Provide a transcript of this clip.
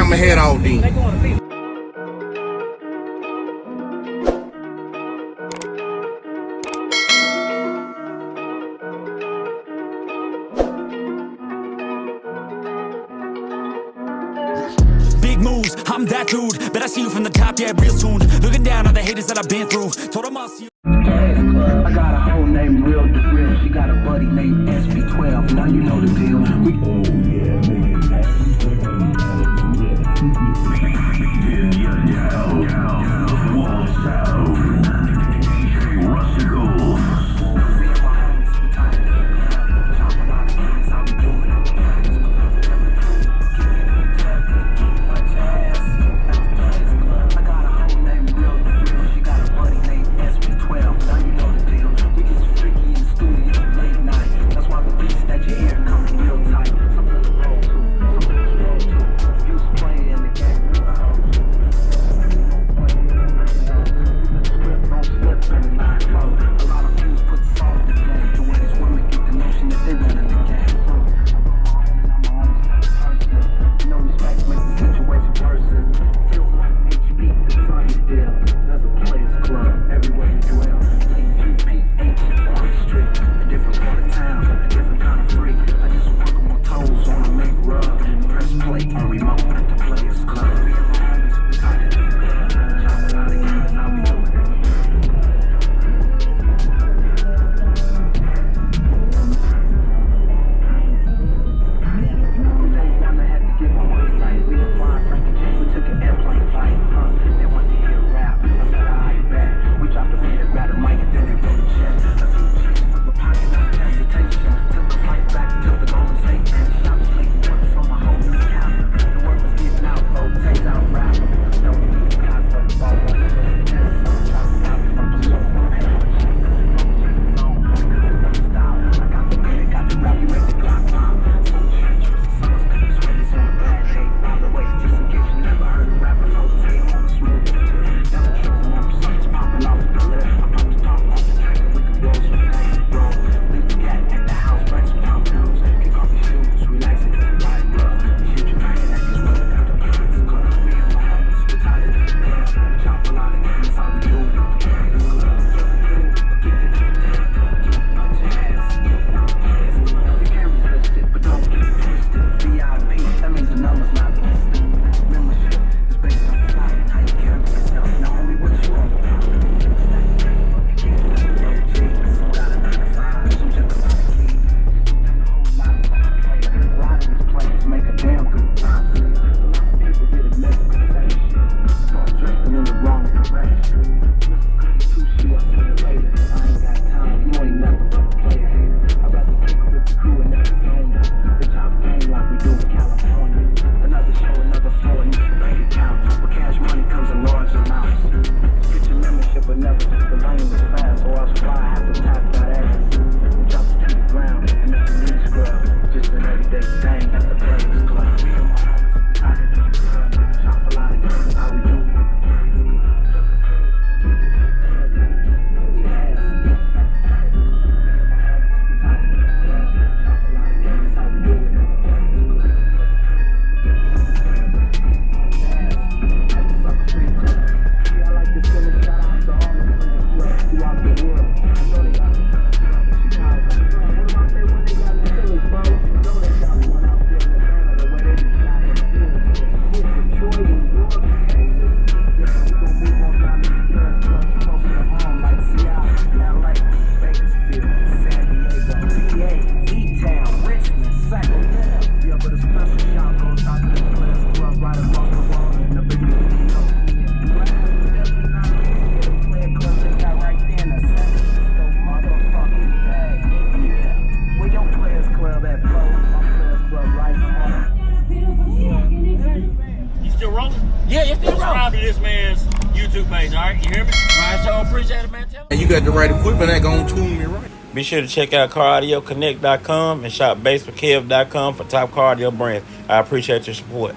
I'ma head out then. Big moves, I'm that dude. Bet I see you from the top, yeah, real soon. Looking down on the haters that I've been through. Told them I'll see you. I got a hoe named Real DeGrill. She got a buddy named SB12. Now you know the deal. Subscribe to this man's YouTube page, all right? You hear me? All right, so I appreciate it, man. And you got the right equipment that gonna tune me right. Be sure to check out CarAudioConnect.com and shop BASSWITHKEV.com for top car audio brands. I appreciate your support.